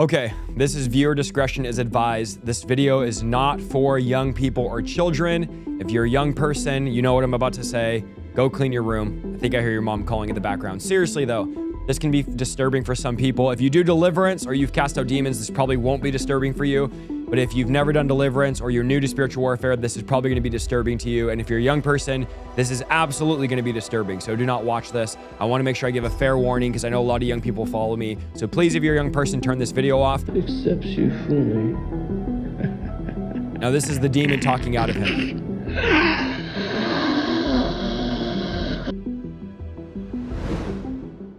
Okay, this is viewer discretion is advised. This video is not for young people or children. If you're a young person, you know what I'm about to say. Go clean your room. I think I hear your mom calling in the background. Seriously though, this can be disturbing for some people. If you do deliverance or you've cast out demons, this probably won't be disturbing for you. But if you've never done deliverance or you're new to spiritual warfare, this is probably going to be disturbing to you. And if you're a young person, this is absolutely going to be disturbing. So do not watch this. I want to make sure I give a fair warning because I know a lot of young people follow me. So please, if you're a young person, turn this video off. Accepts you fully. Now this is the demon talking out of him.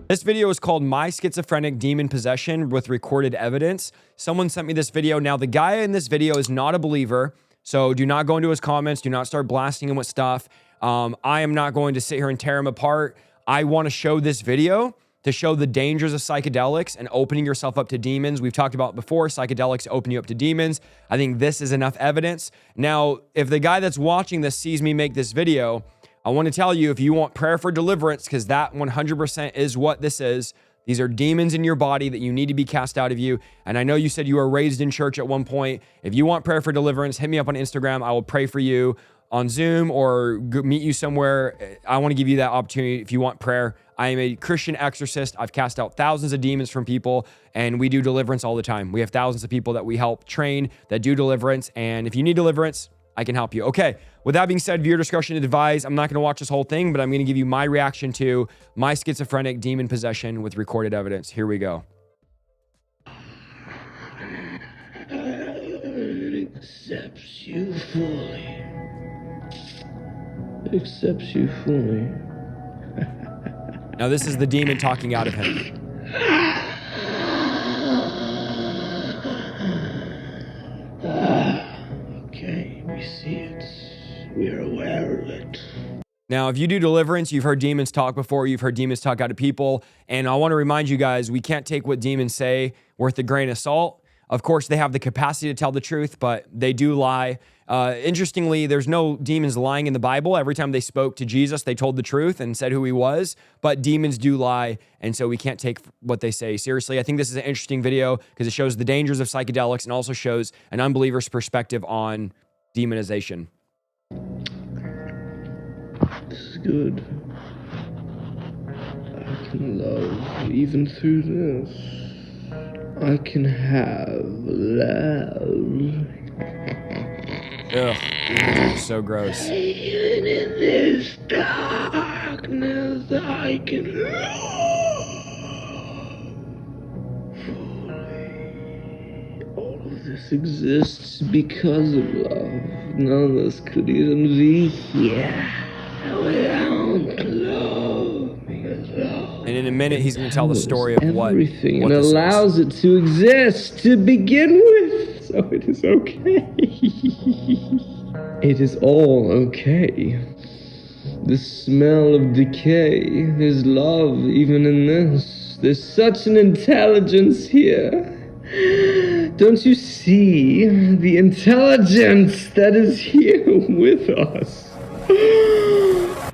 This video is called My Schizophrenic Demon Possession with Recorded Evidence. Someone sent me this video. Now, the guy in this video is not a believer, so do not go into his comments. Do not start blasting him with stuff. I am not going to sit here and tear him apart. I want to show this video to show the dangers of psychedelics and opening yourself up to demons. We've talked about before, psychedelics open you up to demons. I think this is enough evidence. Now, if the guy that's watching this sees me make this video, I want to tell you, if you want prayer for deliverance, because that 100% is what this is. These are demons in your body that you need to be cast out of you. And I know you said you were raised in church at one point. If you want prayer for deliverance, hit me up on Instagram. I will pray for you on Zoom or meet you somewhere. I want to give you that opportunity if you want prayer. I am a Christian exorcist. I've cast out thousands of demons from people, and we do deliverance all the time. We have thousands of people that we help train that do deliverance. And if you need deliverance, I can help you. Okay, with that being said, viewer discretion is advised. I'm not going to watch this whole thing, but I'm going to give you my reaction to my schizophrenic demon possession with recorded evidence. Here we go. Accepts you fully. Accepts you fully. Now this is the demon talking out of him. Okay, we see it. We are aware of it. Now, if you do deliverance, you've heard demons talk before, you've heard demons talk out of people. And I want to remind you guys, we can't take what demons say worth a grain of salt. Of course, they have the capacity to tell the truth, but they do lie. Interestingly, there's no demons lying in the Bible. Every time they spoke to Jesus, they told the truth and said who he was, but demons do lie. And so we can't take what they say seriously. I think this is an interesting video because it shows the dangers of psychedelics and also shows an unbeliever's perspective on demonization. This is good. I can love even through this. I can have love. Ugh, so gross. Even in this darkness, I can love fully. All of this exists because of love. None of this could even be here without love. Because love. And in a minute, he's going to tell the story of everything what and this allows is. it to exist to begin with. So it is okay. It is all okay. The smell of decay. There's love even in this. There's such an intelligence here. Don't you see the intelligence that is here with us?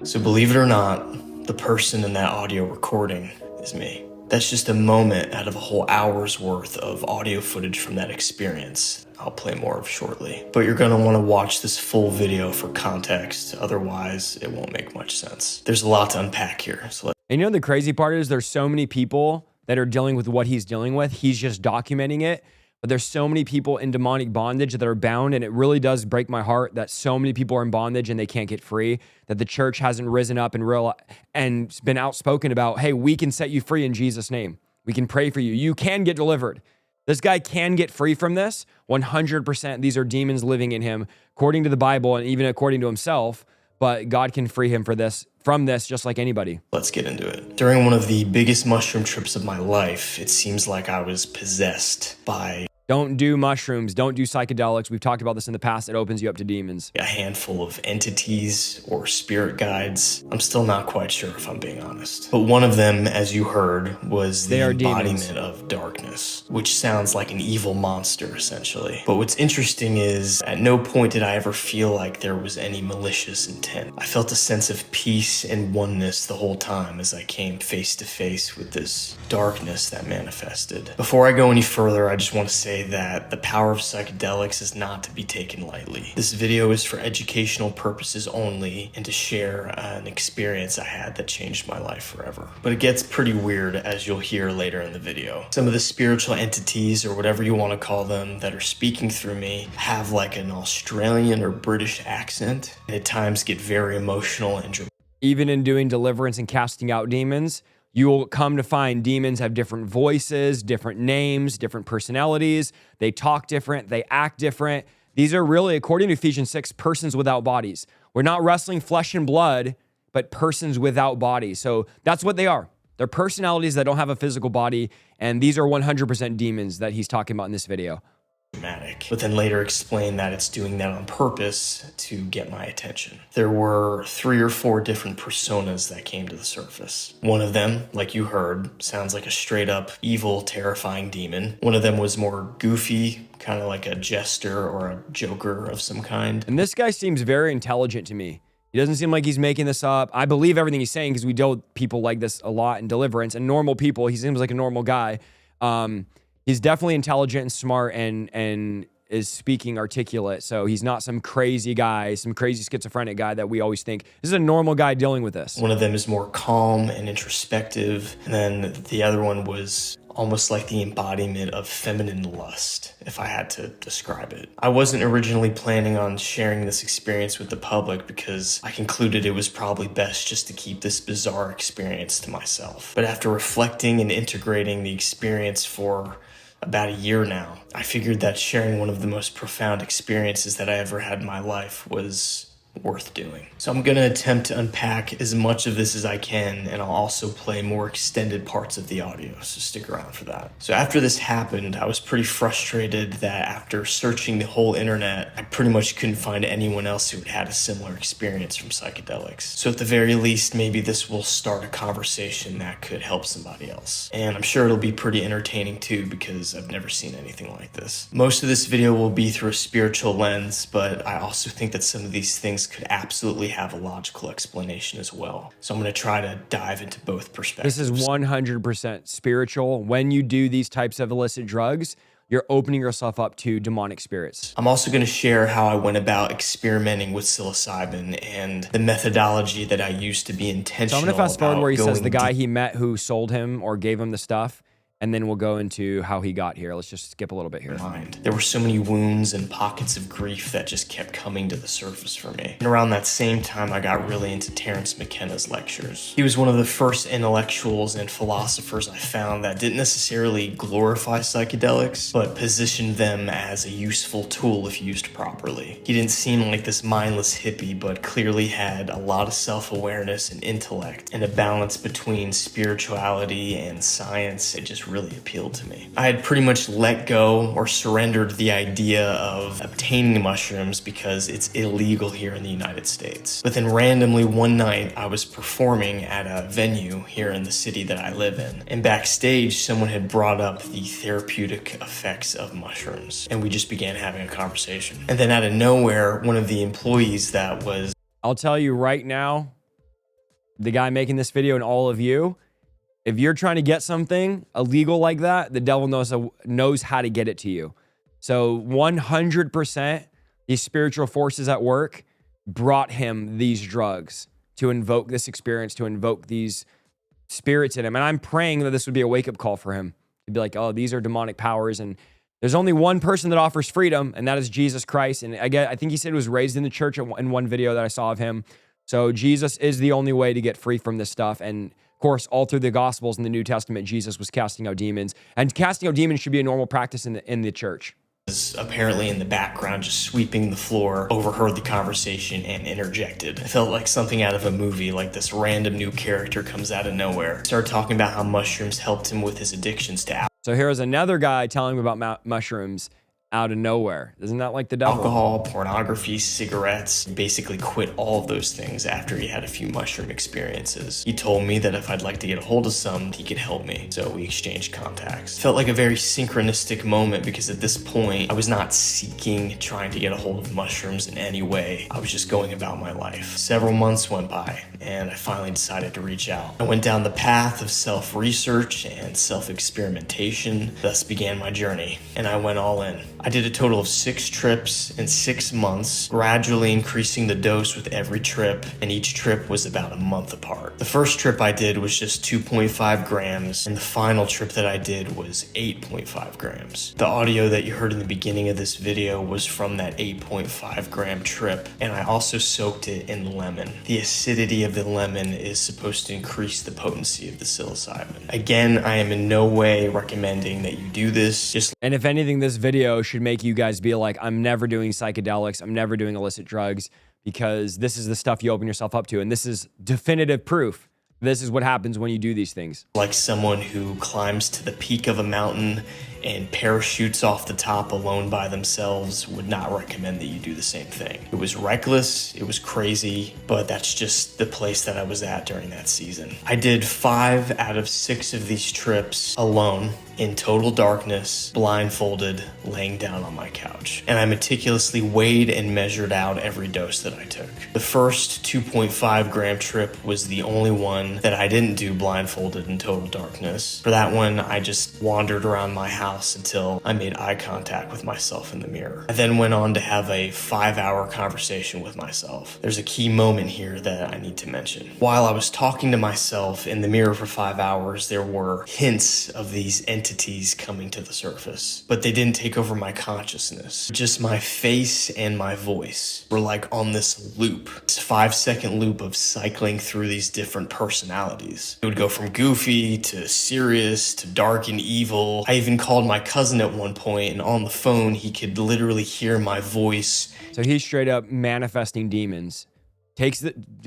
So believe it or not, the person in that audio recording is me. That's just a moment out of a whole hour's worth of audio footage from that experience. I'll play more of shortly. But you're gonna wanna watch this full video for context, otherwise it won't make much sense. There's a lot to unpack here. So And you know the crazy part is there's so many people that are dealing with what he's dealing with. He's just documenting it. But there's so many people in demonic bondage that are bound, and it really does break my heart that so many people are in bondage and they can't get free, that the church hasn't risen up and been outspoken about, hey, we can set you free in Jesus' name. We can pray for you. You can get delivered. This guy can get free from this. 100%. These are demons living in him, according to the Bible and even according to himself. But God can free him from this just like anybody. let's get into it. During one of the biggest mushroom trips of my life, it seems like I was possessed by Don't do mushrooms. Don't do psychedelics. We've talked about this in the past. It opens you up to demons. A handful of entities or spirit guides. I'm still not quite sure if I'm being honest. But one of them, as you heard, was the embodiment of darkness, which sounds like an evil monster, essentially. But what's interesting is, at no point did I ever feel like there was any malicious intent. I felt a sense of peace and oneness the whole time as I came face to face with this darkness that manifested. Before I go any further, I just want to say that the power of psychedelics is not to be taken lightly. This video is for educational purposes only and to share an experience I had that changed my life forever. But it gets pretty weird, as you'll hear later in the video. Some of the spiritual entities, or whatever you want to call them, that are speaking through me have like an Australian or British accent, and at times get very emotional and dramatic. Even in doing deliverance and casting out demons, you will come to find demons have different voices, different names, different personalities. They talk different, they act different. These are really, according to Ephesians 6, persons without bodies. We're not wrestling flesh and blood, but persons without bodies. So that's what they are. They're personalities that don't have a physical body, and these are 100% demons that he's talking about in this video. But then later explain that it's doing that on purpose to get my attention. There were 3 or 4 different personas that came to the surface. One of them, like you heard, sounds like a straight up evil, terrifying demon. One of them was more goofy, kind of like a jester or a joker of some kind. And this guy seems very intelligent to me. He doesn't seem like he's making this up. I believe everything he's saying because we deal with people like this a lot in Deliverance and normal people. He seems like a normal guy. He's definitely intelligent and smart and is speaking articulate. So he's not some crazy guy, some crazy schizophrenic guy that we always think. This is a normal guy dealing with this. One of them is more calm and introspective. And then the other one was almost like the embodiment of feminine lust, if I had to describe it. I wasn't originally planning on sharing this experience with the public because I concluded it was probably best just to keep this bizarre experience to myself. But after reflecting and integrating the experience for about a year now, I figured that sharing one of the most profound experiences that I ever had in my life was worth doing. So I'm gonna attempt to unpack as much of this as I can, and I'll also play more extended parts of the audio, so stick around for that. So after this happened, I was pretty frustrated that after searching the whole internet, I pretty much couldn't find anyone else who had had a similar experience from psychedelics. So at the very least, maybe this will start a conversation that could help somebody else. And I'm sure it'll be pretty entertaining too, because I've never seen anything like this. Most of this video will be through a spiritual lens, but I also think that some of these things could absolutely have a logical explanation as well. So I'm going to try to dive into both perspectives. This is 100% spiritual. When you do these types of illicit drugs, you're opening yourself up to demonic spirits. I'm also going to share how I went about experimenting with psilocybin and the methodology that I used to be intentional. So I'm going to fast forward where he says the guy he met who sold him or gave him the stuff, and then we'll go into how he got here. Let's just skip a little bit here. There were so many wounds and pockets of grief that just kept coming to the surface for me. And around that same time, I got really into Terence McKenna's lectures. He was one of the first intellectuals and philosophers I found that didn't necessarily glorify psychedelics, but positioned them as a useful tool if used properly. He didn't seem like this mindless hippie, but clearly had a lot of self-awareness and intellect, and a balance between spirituality and science. It just really appealed to me. I had pretty much let go or surrendered the idea of obtaining mushrooms because it's illegal here in the United States. But then randomly one night I was performing at a venue here in the city that I live in, and backstage someone had brought up the therapeutic effects of mushrooms, and we just began having a conversation. And then out of nowhere, one of the employees that was... I'll tell you right now, the guy making this video and all of you, if you're trying to get something illegal like that, the devil knows how to get it to you. So 100% these spiritual forces at work brought him these drugs to invoke this experience, to invoke these spirits in him. And I'm praying that this would be a wake-up call for him. To be like, oh, these are demonic powers. And there's only one person that offers freedom, and that is Jesus Christ. And I think he said he was raised in the church in one video that I saw of him. So Jesus is the only way to get free from this stuff. And of course, all through the Gospels in the New Testament, Jesus was casting out demons. And casting out demons should be a normal practice in the church. Was apparently in the background just sweeping the floor, overheard the conversation and interjected. It felt like something out of a movie, like this random new character comes out of nowhere. Started talking about how mushrooms helped him with his addictions to alcohol. So here's another guy telling him about mushrooms out of nowhere. Isn't that like the devil? Alcohol, pornography, cigarettes, basically quit all of those things after he had a few mushroom experiences. He told me that if I'd like to get a hold of some, he could help me. So we exchanged contacts. Felt like a very synchronistic moment because at this point, I was not seeking, trying to get a hold of mushrooms in any way. I was just going about my life. Several months went by and I finally decided to reach out. I went down the path of self-research and self-experimentation, thus began my journey, and I went all in. I did a total of 6 trips in 6 months, gradually increasing the dose with every trip, and each trip was about a month apart. The first trip I did was just 2.5 grams, and the final trip that I did was 8.5 grams. The audio that you heard in the beginning of this video was from that 8.5 gram trip, and I also soaked it in lemon. The acidity of the lemon is supposed to increase the potency of the psilocybin. Again, I am in no way recommending that you do this. And if anything, this video should make you guys be like, I'm never doing psychedelics, I'm never doing illicit drugs, because this is the stuff you open yourself up to. And this is definitive proof. This is what happens when you do these things. Like someone who climbs to the peak of a mountain and parachutes off the top alone by themselves, would not recommend that you do the same thing. It was reckless, it was crazy, but that's just the place that I was at during that season. I did 5 out of 6 of these trips alone, in total darkness, blindfolded, laying down on my couch. And I meticulously weighed and measured out every dose that I took. The first 2.5 gram trip was the only one that I didn't do blindfolded in total darkness. For that one, I just wandered around my house until I made eye contact with myself in the mirror. I then went on to have a 5-hour conversation with myself. There's a key moment here that I need to mention. While I was talking to myself in the mirror for 5 hours, there were hints of these entities coming to the surface, but they didn't take over my consciousness. Just my face and my voice were like on this loop, this 5-second loop of cycling through these different personalities. It would go from goofy to serious to dark and evil. I even called my cousin at one point, and on the phone, he could literally hear my voice. So he's straight up manifesting demons. Takes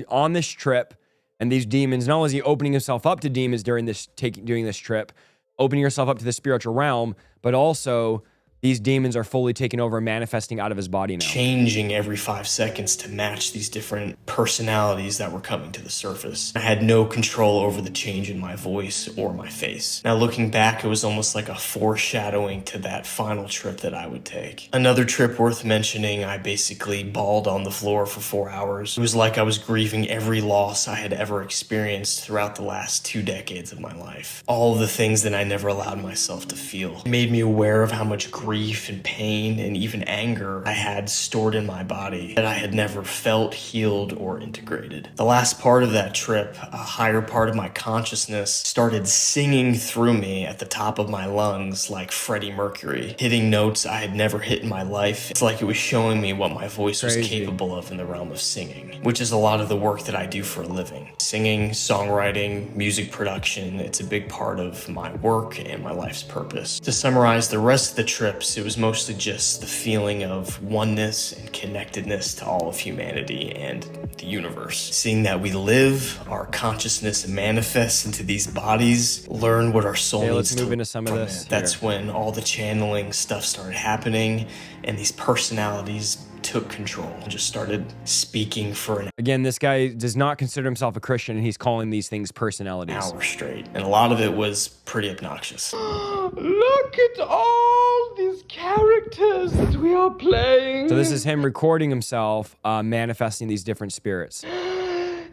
on this trip, and these demons, not only is he opening himself up to demons during doing this trip, opening yourself up to the spiritual realm, but also these demons are fully taken over and manifesting out of his body now. Changing every 5 seconds to match these different personalities that were coming to the surface. I had no control over the change in my voice or my face. Now looking back, it was almost like a foreshadowing to that final trip that I would take. Another trip worth mentioning, I basically bawled on the floor for 4 hours. It was like I was grieving every loss I had ever experienced throughout the last 2 decades of my life. All of the things that I never allowed myself to feel. It made me aware of how much grief and pain and even anger I had stored in my body that I had never felt, healed, or integrated. The last part of that trip, a higher part of my consciousness started singing through me at the top of my lungs like Freddie Mercury, hitting notes I had never hit in my life. It's like it was showing me what my voice was capable of in the realm of singing, which is a lot of the work that I do for a living. Singing, songwriting, music production, it's a big part of my work and my life's purpose. To summarize the rest of the trip, it was mostly just the feeling of oneness and connectedness to all of humanity and the universe. Seeing that we live, our consciousness manifests into these bodies, learn what our soul needs let's to move into some of this. That's when all the channeling stuff started happening and these personalities took control. Just started speaking for an Again, this guy does not consider himself a Christian, and he's calling these things personalities. hour straight. And a lot of it was pretty obnoxious. Look at all these characters that we are playing. So this is him recording himself, manifesting these different spirits.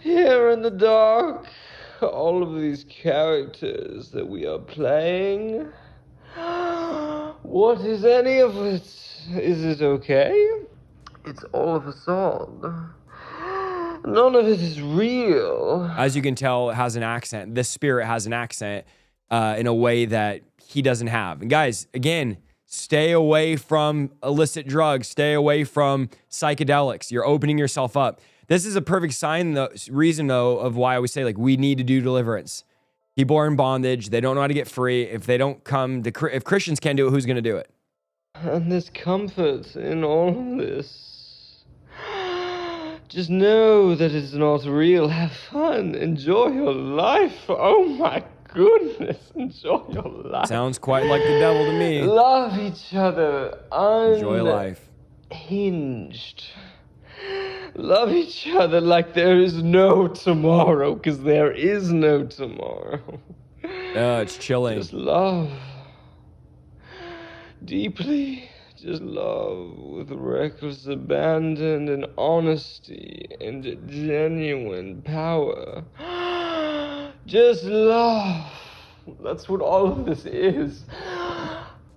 Here in the dark, all of these characters that we are playing. What is any of it? Is it okay? It's all a facade. None of it is real. As you can tell, it has an accent. This spirit has an accent in a way that he doesn't have. And guys, again, stay away from illicit drugs. Stay away from psychedelics. You're opening yourself up. This is a perfect reason, though, of why I always say, like, we need to do deliverance. People are in bondage. They don't know how to get free. If they don't come to, if Christians can't do it, who's going to do it? And there's comfort in all of this. Just know that it's not real. Have fun. Enjoy your life. Oh my goodness, enjoy your life. Sounds quite like the devil to me. Love each other. Enjoy life. Unhinged. Love each other like there is no tomorrow, because there is no tomorrow. It's chilling. Just love. Deeply. Just love with reckless abandon and honesty and genuine power. Just love. That's what all of this is.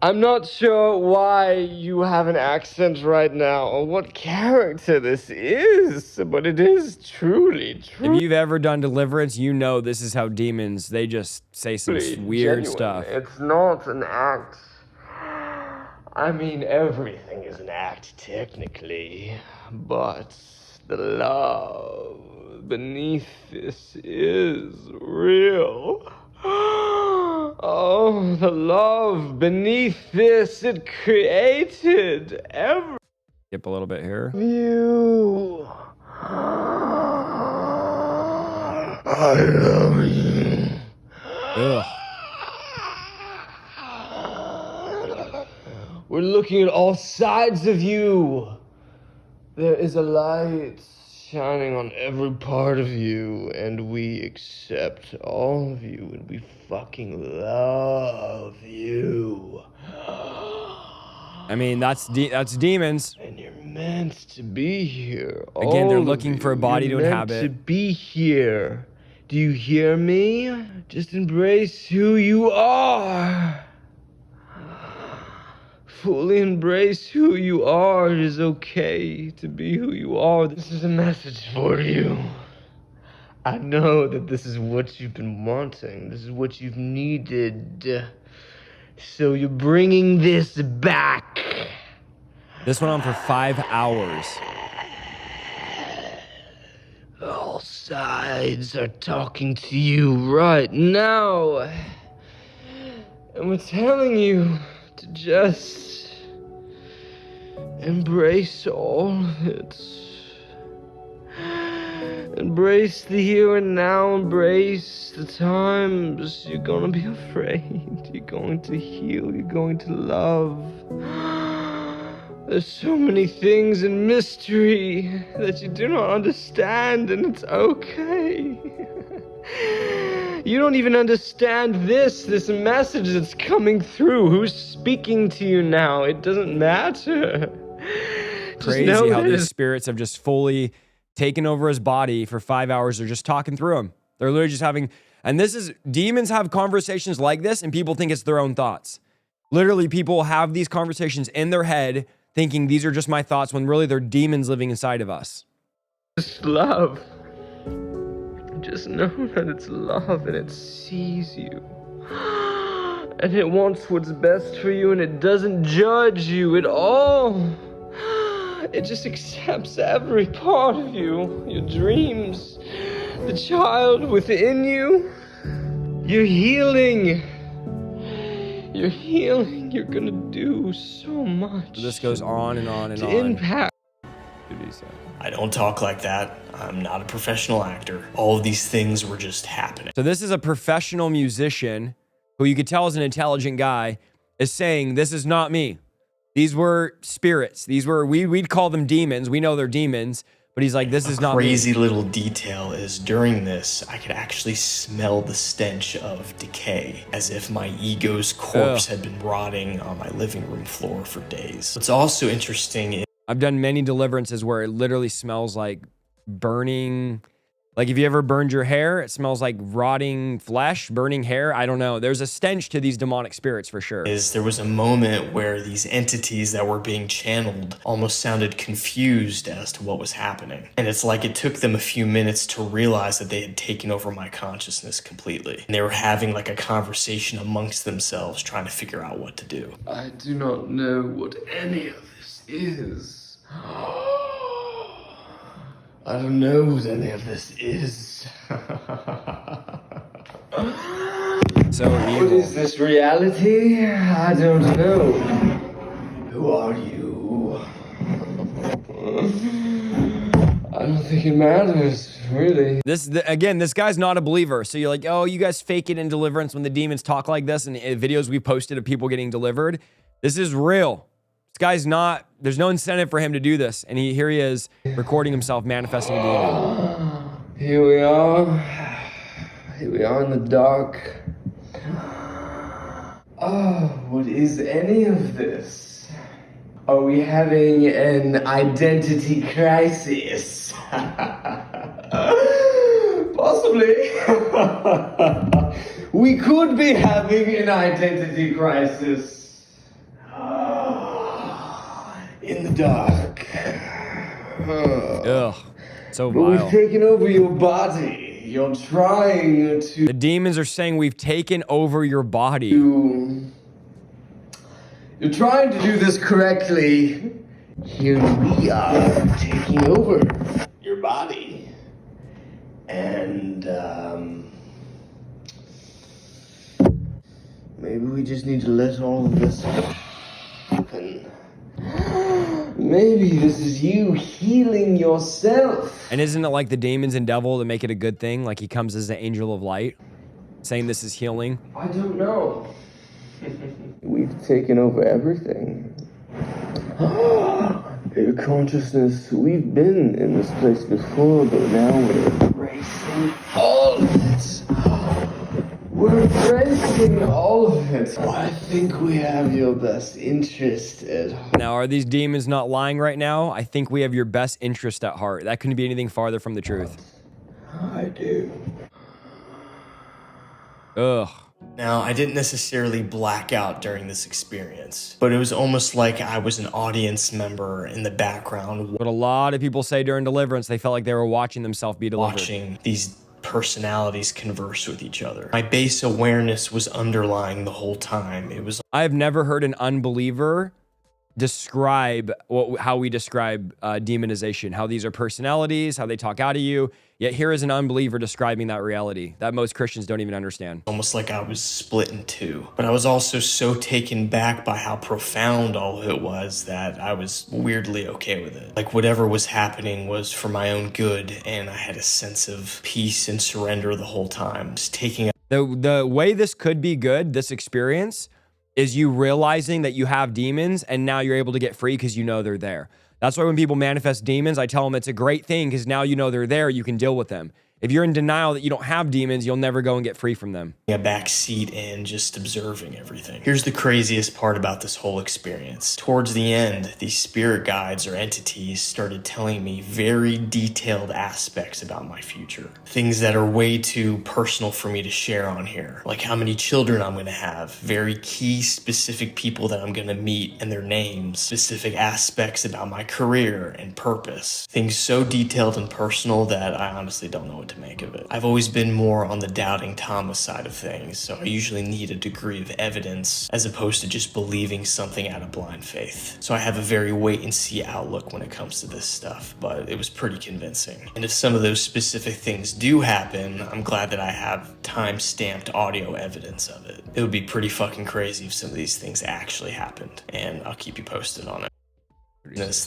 I'm not sure why you have an accent right now or what character this is, but it is truly. If you've ever done Deliverance, you know this is how demons, they just say some weird genuine. stuff. It's not an act. I mean, everything is an act, technically, but the love beneath this is real. Oh, the love beneath this, it created every Skip a little bit here. you. I love you. Ugh. We're looking at all sides of you. There is a light shining on every part of you, and we accept all of you, and we fucking love you. I mean, that's demons. And you're meant to be here. Again, they're all of looking you. for a body You're to meant inhabit. to be here. Do you hear me? Just embrace who you are. Fully embrace who you are. It is okay to be who you are. This is a message for you. I know that this is what you've been wanting. This is what you've needed. So you're bringing this back. This went on for 5 hours. All sides are talking to you right now. And we're telling you to just embrace all of it. Embrace the here and now. Embrace the times you're gonna be afraid. You're going to heal. You're going to love. There's so many things in mystery that you do not understand, and it's okay. You don't even understand this message that's coming through. Who's speaking to you now? It doesn't matter. Crazy how these spirits have just fully taken over his body for 5 hours. They're just talking through him. They're literally just having, and this is, demons have conversations like this and people think it's their own thoughts. Literally, people have these conversations in their head thinking these are just my thoughts when really they're demons living inside of us. Just love. Just know that it's love and it sees you. And it wants what's best for you and it doesn't judge you at all. It just accepts every part of you. Your dreams, the child within you. You're healing. You're healing. You're gonna do so much. So this goes on and on and to on. Impact. I don't talk like that. I'm not a professional actor. All of these things were just happening. So this is a professional musician who you could tell is an intelligent guy is saying, this is not me. These were spirits. These were, we'd call them demons. We know they're demons, but he's like, this is not me. Crazy little detail is during this, I could actually smell the stench of decay, as if my ego's corpse had been rotting on my living room floor for days. What's also interesting, I've done many deliverances where it literally smells like burning. Like if you ever burned your hair, it smells like rotting flesh, burning hair. I don't know. There's a stench to these demonic spirits for sure. There was a moment where these entities that were being channeled almost sounded confused as to what was happening. And it's like it took them a few minutes to realize that they had taken over my consciousness completely. And they were having like a conversation amongst themselves, trying to figure out what to do. I do not know what any of this is. I don't know what any of this is. So evil. What is this reality? I don't know. Who are you? I don't think think it matters, really. Again, this guy's not a believer. So you're like, oh, you guys fake it in Deliverance when the demons talk like this and videos we posted of people getting delivered. This is real. This guy's not, there's no incentive for him to do this. And here he is recording himself manifesting a demon. Here we are. Here we are in the dark. Oh, what is any of this? Are we having an identity crisis? Possibly. We could be having an identity crisis. In the dark. Ugh, so But vile. we've taken over your body. You're trying to... The demons are saying we've taken over your body. You're trying to do this correctly. Here we are taking over your body. And, maybe we just need to let all of this happen. Maybe this is you healing yourself. And isn't it like the demons and devil to make it a good thing? Like he comes as the angel of light, saying this is healing. I don't know. We've taken over everything. Your consciousness, we've been in this place before, but now we're embracing all of it. We're embracing all of it. I think we have your best interest at heart. Now, are these demons not lying right now? I think we have your best interest at heart. That couldn't be anything farther from the truth. I do. Ugh. Now, I didn't necessarily black out during this experience, but it was almost like I was an audience member in the background What a lot of people say during Deliverance, they felt like they were watching themselves be delivered. watching these personalities converse with each other. My base awareness was underlying the whole time. It was I have never heard an unbeliever describe how we describe demonization, how these are personalities, how they talk out of you. Yet here is an unbeliever describing that reality that most Christians don't even understand. almost like I was split in two. But I was also so taken back by how profound all of it was that I was weirdly okay with it. Like whatever was happening was for my own good, and I had a sense of peace and surrender the whole time. Just taking The way this could be good, this experience, is you realizing that you have demons and now you're able to get free because you know they're there. That's why when people manifest demons, I tell them it's a great thing because now you know they're there, you can deal with them. If you're in denial that you don't have demons, you'll never go and get free from them. a back seat and just observing everything. Here's the craziest part about this whole experience. Towards the end, these spirit guides or entities started telling me very detailed aspects about my future. Things that are way too personal for me to share on here. Like how many children I'm gonna have, very key specific people that I'm gonna meet and their names, specific aspects about my career and purpose. Things so detailed and personal that I honestly don't know what to make of it. I've always been more on the doubting Thomas side of things, so I usually need a degree of evidence as opposed to just believing something out of blind faith. So I have a very wait and see outlook when it comes to this stuff, but it was pretty convincing. And if some of those specific things do happen, I'm glad that I have time-stamped audio evidence of it. It would be pretty fucking crazy if some of these things actually happened, and I'll keep you posted on it.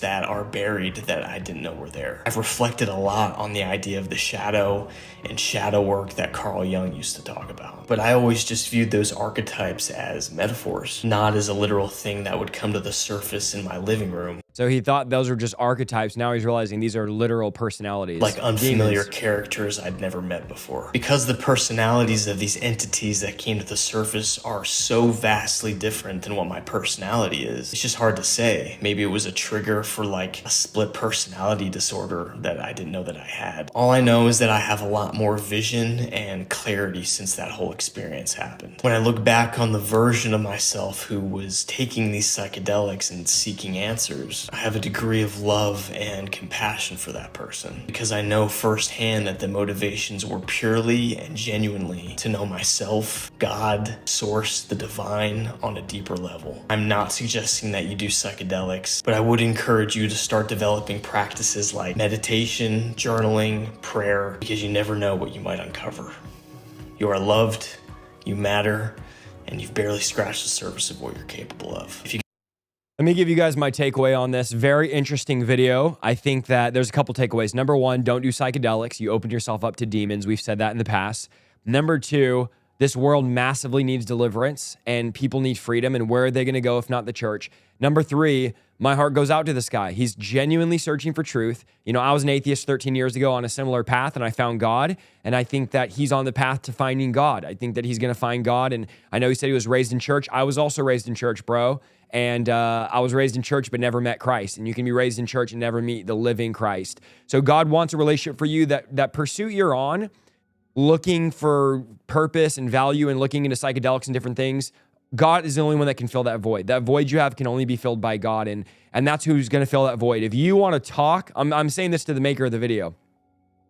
That are buried that I didn't know were there. I've reflected a lot on the idea of the shadow and shadow work that Carl Jung used to talk about. But I always just viewed those archetypes as metaphors, not as a literal thing that would come to the surface in my living room. So he thought those were just archetypes. Now he's realizing these are literal personalities. Like unfamiliar demons. characters I'd never met before. Because the personalities of these entities that came to the surface are so vastly different than what my personality is, it's just hard to say. Maybe it was a trigger for like a split personality disorder that I didn't know that I had. All I know is that I have a lot more vision and clarity since that whole experience happened. When I look back on the version of myself who was taking these psychedelics and seeking answers, I have a degree of love and compassion for that person because I know firsthand that the motivations were purely and genuinely to know myself, God, source, the divine on a deeper level. I'm not suggesting that you do psychedelics, but I would encourage you to start developing practices like meditation, journaling, prayer, because you never know what you might uncover. You are loved, you matter, and you've barely scratched the surface of what you're capable of. If you Let me give you guys my takeaway on this. Very interesting video. I think that there's a couple takeaways. Number one, don't do psychedelics. You open yourself up to demons. We've said that in the past. Number two, this world massively needs deliverance and people need freedom. And where are they going to go if not the church? Number three, my heart goes out to this guy. He's genuinely searching for truth. You know, I was an atheist 13 years ago on a similar path and I found God. And I think that he's on the path to finding God. I think that he's going to find God. And I know he said he was raised in church. I was also raised in church, bro. And I was raised in church, but never met Christ. And you can be raised in church and never meet the living Christ. So God wants a relationship for you. That pursuit you're on, looking for purpose and value and looking into psychedelics and different things, God is the only one that can fill that void. That void you have can only be filled by God. And that's who's going to fill that void. If you want to talk, I'm saying this to the maker of the video.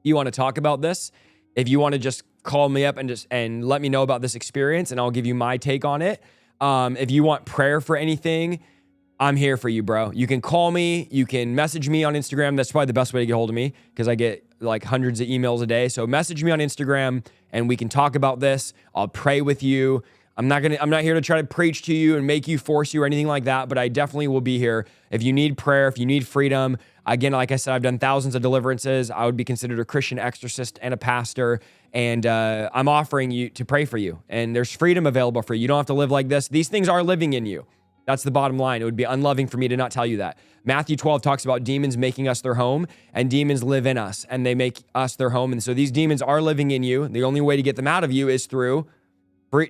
You want to talk about this? If you want to just call me up and let me know about this experience and I'll give you my take on it. If you want prayer for anything, I'm here for you, bro. You can call me. You can message me on Instagram. That's probably the best way to get hold of me because I get like hundreds of emails a day. So message me on Instagram and we can talk about this. I'll pray with you. I'm not here to try to preach to you and make you, force you or anything like that, but I definitely will be here. If you need prayer, if you need freedom, again, like I said, I've done thousands of deliverances. I would be considered a Christian exorcist and a pastor, and I'm offering you to pray for you. And there's freedom available for you. You don't have to live like this. These things are living in you. That's the bottom line. It would be unloving for me to not tell you that. Matthew 12 talks about demons making us their home, and demons live in us, and they make us their home. And so these demons are living in you. The only way to get them out of you is through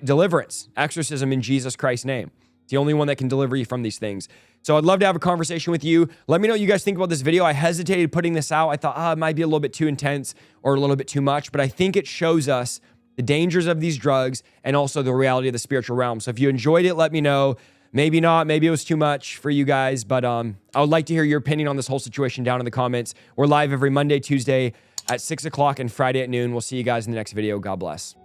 deliverance, exorcism in Jesus Christ's name. It's the only one that can deliver you from these things. So I'd love to have a conversation with you. Let me know what you guys think about this video. I hesitated putting this out. I thought, it might be a little bit too intense or a little bit too much, but I think it shows us the dangers of these drugs and also the reality of the spiritual realm. So if you enjoyed it, let me know. Maybe not. Maybe it was too much for you guys, but I would like to hear your opinion on this whole situation down in the comments. We're live every Monday, Tuesday at 6 o'clock and Friday at noon. We'll see you guys in the next video. God bless.